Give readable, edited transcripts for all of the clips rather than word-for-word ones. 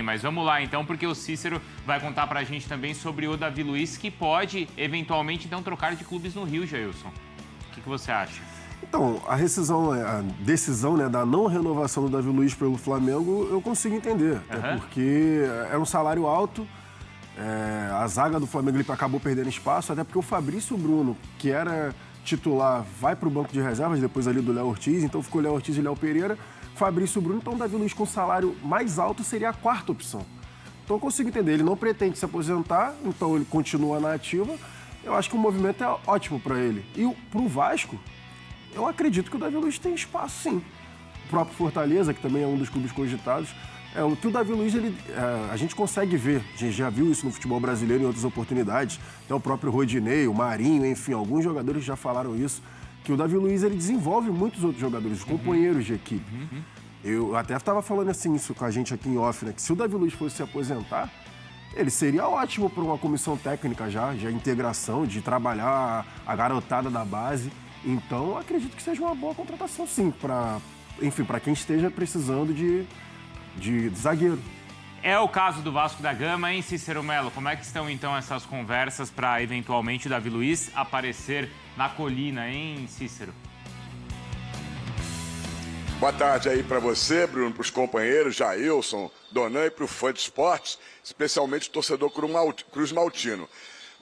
Mas vamos lá então, porque o Cícero vai contar pra gente também sobre o Davi Luiz, que pode, eventualmente, então, trocar de clubes no Rio, Jailson. O que você acha? Então, a decisão, né, da não renovação do Davi Luiz pelo Flamengo, eu consigo entender. Até porque era um salário alto, a zaga do Flamengo ele acabou perdendo espaço, até porque o Fabrício Bruno, que era titular, vai para o banco de reservas, depois ali do Léo Ortiz, então ficou Léo Ortiz e Léo Pereira, Fabrício Bruno, então o Davi Luiz com salário mais alto seria a quarta opção. Então eu consigo entender, ele não pretende se aposentar, então ele continua na ativa, eu acho que o movimento é ótimo para ele. E para o Vasco, eu acredito que o Davi Luiz tem espaço sim. O próprio Fortaleza, que também é um dos clubes cogitados, o que o Davi Luiz, a gente consegue ver, a gente já viu isso no futebol brasileiro em outras oportunidades, até o próprio Rodinei, o Marinho, enfim, alguns jogadores já falaram isso, que o Davi Luiz ele desenvolve muitos outros jogadores, companheiros de equipe. Eu até estava falando assim isso com a gente aqui em off, né, que se o Davi Luiz fosse se aposentar, ele seria ótimo para uma comissão técnica já integração, de trabalhar a garotada da base. Então, eu acredito que seja uma boa contratação, sim, para quem esteja precisando de zagueiro. É o caso do Vasco da Gama, hein, Cícero Melo? Como é que estão, então, essas conversas para, eventualmente, o Davi Luiz aparecer na colina, hein, Cícero? Boa tarde aí para você, Bruno, para os companheiros, Jailson, Donan e para o fã de esportes, especialmente o torcedor Cruz Maltino.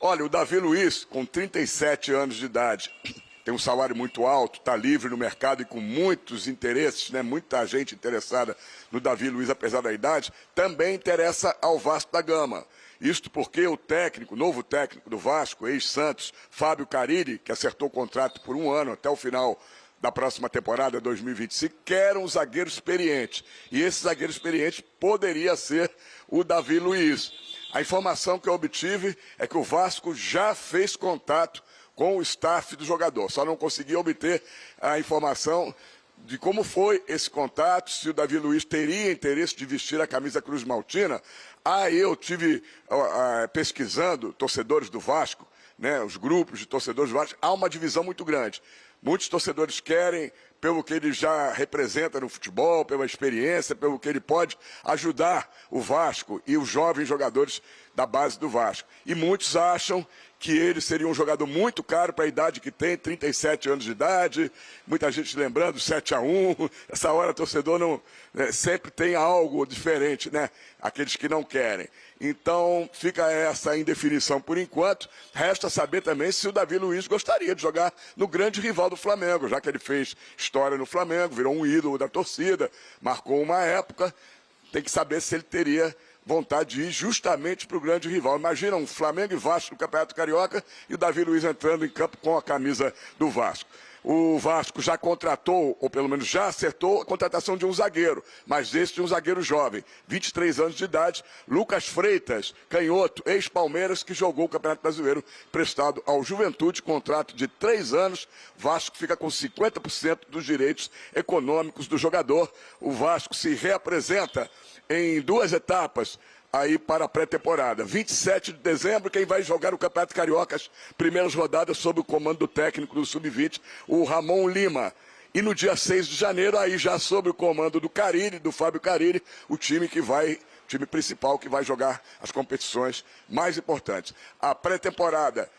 Olha, o Davi Luiz, com 37 anos de idade, tem um salário muito alto, está livre no mercado e com muitos interesses, né? Muita gente interessada no Davi Luiz, apesar da idade, também interessa ao Vasco da Gama. Isto porque o novo técnico do Vasco, ex-Santos, Fábio Carille, que acertou o contrato por 1 ano até o final da próxima temporada, 2025, quer um zagueiro experiente. E esse zagueiro experiente poderia ser o Davi Luiz. A informação que eu obtive é que o Vasco já fez contato com o staff do jogador. Só não consegui obter a informação de como foi esse contato, se o Davi Luiz teria interesse de vestir a camisa Cruz Maltina. Eu tive pesquisando torcedores do Vasco, né, os grupos de torcedores do Vasco, há uma divisão muito grande. Muitos torcedores querem, pelo que ele já representa no futebol, pela experiência, pelo que ele pode ajudar o Vasco e os jovens jogadores da base do Vasco. E muitos acham que ele seria um jogador muito caro para a idade que tem, 37 anos de idade, muita gente lembrando 7-1, essa hora o torcedor não, sempre tem algo diferente, né? Aqueles que não querem. Então fica essa indefinição por enquanto, resta saber também se o Davi Luiz gostaria de jogar no grande rival do Flamengo, já que ele fez história no Flamengo, virou um ídolo da torcida, marcou uma época, tem que saber se ele teria vontade de ir justamente para o grande rival. Imagina um Flamengo e Vasco no Campeonato Carioca e o Davi Luiz entrando em campo com a camisa do Vasco. O Vasco já contratou, ou pelo menos já acertou, a contratação de um zagueiro, mas esse de um zagueiro jovem, 23 anos de idade, Lucas Freitas, canhoto, ex-Palmeiras, que jogou o Campeonato Brasileiro prestado ao Juventude, contrato de 3 anos. Vasco fica com 50% dos direitos econômicos do jogador. O Vasco se reapresenta em 2 etapas aí para a pré-temporada. 27 de dezembro, quem vai jogar o Campeonato Carioca, as primeiras rodadas sob o comando do técnico do Sub-20, o Ramon Lima. E no dia 6 de janeiro, aí já sob o comando do Carille, do Fábio Carille, o time principal que vai jogar as competições mais importantes. A pré-temporada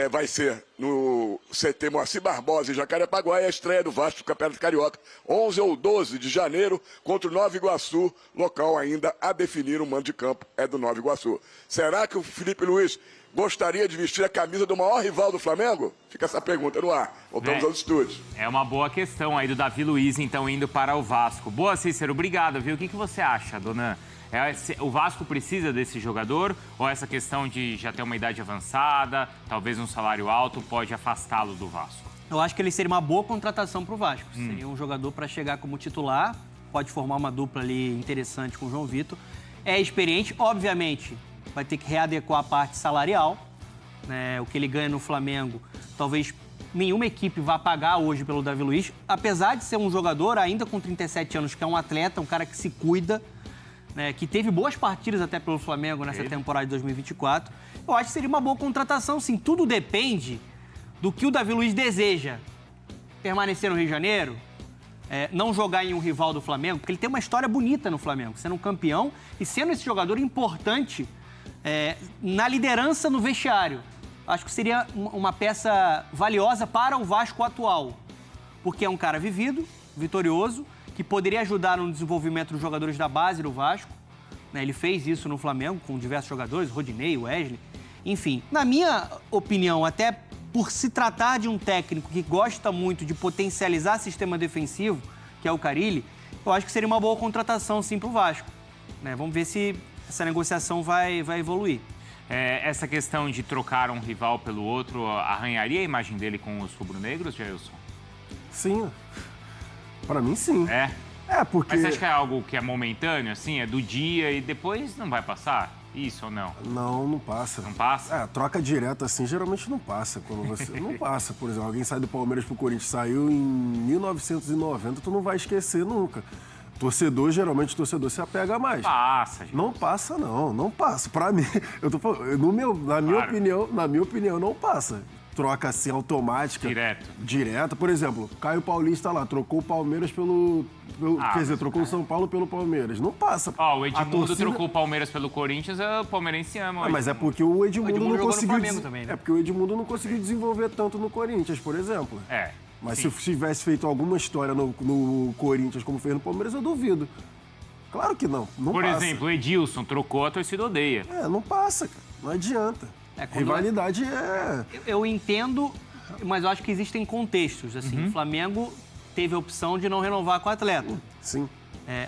vai ser no CT Moacir Barbosa, em Jacarepaguá, e a estreia do Vasco do Campeonato Carioca, 11 ou 12 de janeiro, contra o Nova Iguaçu, local ainda a definir, o mando de campo é do Nova Iguaçu. Será que o Felipe Luiz gostaria de vestir a camisa do maior rival do Flamengo? Fica essa pergunta no ar. Voltamos aos estúdios. É uma boa questão aí do Davi Luiz, então, indo para o Vasco. Boa, Cícero, obrigado, viu? O que você acha, Donan? O Vasco precisa desse jogador ou essa questão de já ter uma idade avançada, talvez um salário alto, pode afastá-lo do Vasco? Eu acho que ele seria uma boa contratação para o Vasco. Seria um jogador para chegar como titular, pode formar uma dupla ali interessante com o João Vitor. É experiente, obviamente, vai ter que readequar a parte salarial, né? O que ele ganha no Flamengo, talvez nenhuma equipe vá pagar hoje pelo Davi Luiz, apesar de ser um jogador ainda com 37 anos, que é um atleta, um cara que se cuida, né, que teve boas partidas até pelo Flamengo nessa temporada de 2024. Eu acho que seria uma boa contratação, sim. Tudo depende do que o Davi Luiz deseja. Permanecer no Rio de Janeiro, não jogar em um rival do Flamengo, porque ele tem uma história bonita no Flamengo, sendo um campeão e sendo esse jogador importante na liderança no vestiário. Acho que seria uma peça valiosa para o Vasco atual, porque é um cara vivido, vitorioso, que poderia ajudar no desenvolvimento dos jogadores da base do Vasco. Né? Ele fez isso no Flamengo com diversos jogadores, Rodinei, Wesley, enfim. Na minha opinião, até por se tratar de um técnico que gosta muito de potencializar sistema defensivo, que é o Carille, eu acho que seria uma boa contratação, sim, para o Vasco. Né? Vamos ver se essa negociação vai evoluir. Essa questão de trocar um rival pelo outro arranharia a imagem dele com os rubro-negros, Jailson? Sim. Pra mim, sim. Porque... Mas você acha que é algo que é momentâneo, assim? É do dia e depois não vai passar? Isso ou não? Não passa. Não passa? Troca direta assim, geralmente não passa. Quando você... não passa, por exemplo. Alguém sai do Palmeiras pro Corinthians, saiu em 1990, tu não vai esquecer nunca. Geralmente torcedor se apega mais. Passa, gente. Não passa, não passa. Pra mim, eu tô falando, na minha opinião, não passa. Troca assim automática. Direto. Por exemplo, Caio Paulista lá, trocou o Palmeiras trocou o São Paulo pelo Palmeiras. Não passa. O Edmundo trocou o Palmeiras pelo Corinthians, o palmeirense ama. Mas é porque o Edmundo não conseguiu. Também, né? É porque o Edmundo não conseguiu desenvolver tanto no Corinthians, por exemplo. Mas sim. Se tivesse feito alguma história no Corinthians como fez no Palmeiras, eu duvido. Claro que não. Por exemplo, o Edilson trocou, a torcida odeia. Não passa, cara. Não adianta. Rivalidade Eu entendo, mas eu acho que existem contextos. Assim, o Flamengo teve a opção de não renovar com o atleta. Sim.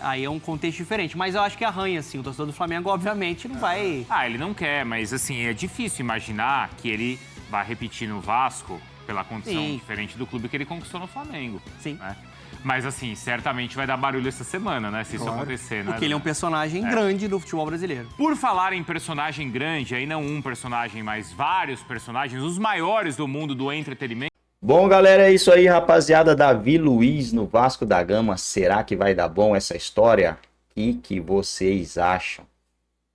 Aí é um contexto diferente. Mas eu acho que arranha, assim. O torcedor do Flamengo, obviamente, não vai... Ele não quer, mas assim, é difícil imaginar que ele vai repetir no Vasco pela condição diferente do clube que ele conquistou no Flamengo. Sim. Né? Mas assim, certamente vai dar barulho essa semana, né? Se isso acontecer, né? Porque ele é um personagem grande do futebol brasileiro. Por falar em personagem grande, aí não um personagem, mas vários personagens, os maiores do mundo do entretenimento. Bom, galera, é isso aí, rapaziada. Davi Luiz no Vasco da Gama. Será que vai dar bom essa história? O que vocês acham?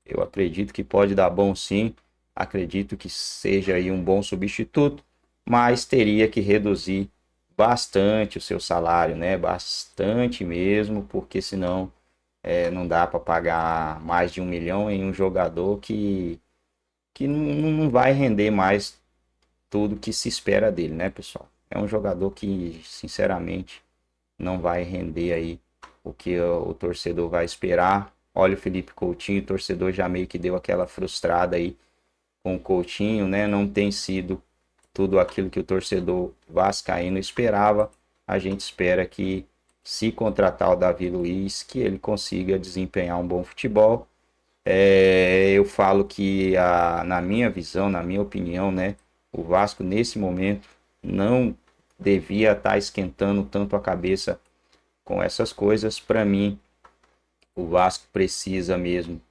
Eu acredito que pode dar bom, sim. Acredito que seja aí um bom substituto, mas teria que reduzir bastante o seu salário, né? Bastante mesmo, porque senão não dá para pagar mais de 1 milhão em um jogador que não vai render mais tudo que se espera dele, né, pessoal? É um jogador que, sinceramente, não vai render aí o que o torcedor vai esperar. Olha o Felipe Coutinho, o torcedor já meio que deu aquela frustrada aí com o Coutinho, né? Não tem sido tudo aquilo que o torcedor vascaíno esperava. A gente espera que, se contratar o Davi Luiz, que ele consiga desempenhar um bom futebol. Eu falo que, na minha visão, na minha opinião, né, o Vasco, nesse momento, não devia estar esquentando tanto a cabeça com essas coisas. Para mim, o Vasco precisa mesmo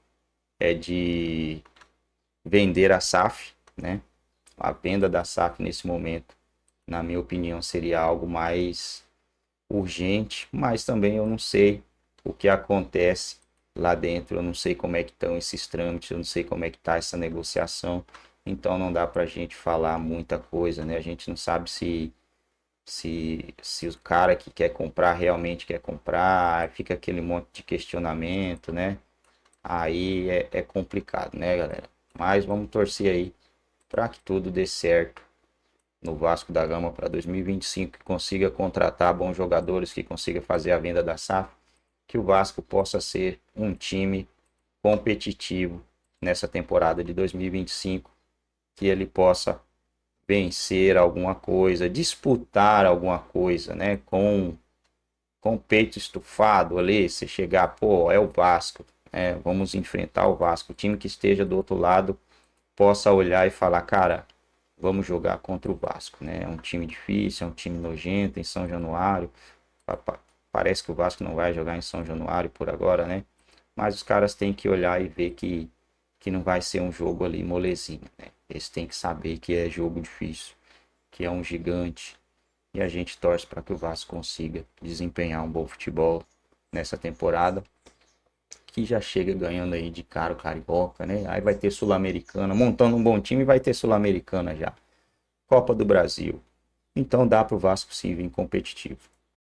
de vender a SAF, né? A venda da SAF nesse momento, na minha opinião, seria algo mais urgente, mas também eu não sei o que acontece lá dentro, eu não sei como é que estão esses trâmites, eu não sei como é que está essa negociação, então não dá para a gente falar muita coisa, né? A gente não sabe se o cara que quer comprar realmente quer comprar, fica aquele monte de questionamento, né? Aí é complicado, né, galera? Mas vamos torcer aí para que tudo dê certo no Vasco da Gama para 2025, que consiga contratar bons jogadores, que consiga fazer a venda da SAF, que o Vasco possa ser um time competitivo nessa temporada de 2025, que ele possa vencer alguma coisa, disputar alguma coisa, né? Com o peito estufado ali, você chegar, é o Vasco, vamos enfrentar o Vasco, o time que esteja do outro lado possa olhar e falar, cara, vamos jogar contra o Vasco, né? É um time difícil, é um time nojento em São Januário. Parece que o Vasco não vai jogar em São Januário por agora, né? Mas os caras têm que olhar e ver que não vai ser um jogo ali molezinho, né? Eles têm que saber que é jogo difícil, que é um gigante. E a gente torce para que o Vasco consiga desempenhar um bom futebol nessa temporada, que já chega ganhando aí de cara o Carioca, né? Aí vai ter Sul-Americana, montando um bom time vai ter Sul-Americana já. Copa do Brasil. Então dá pro Vasco sim vir competitivo.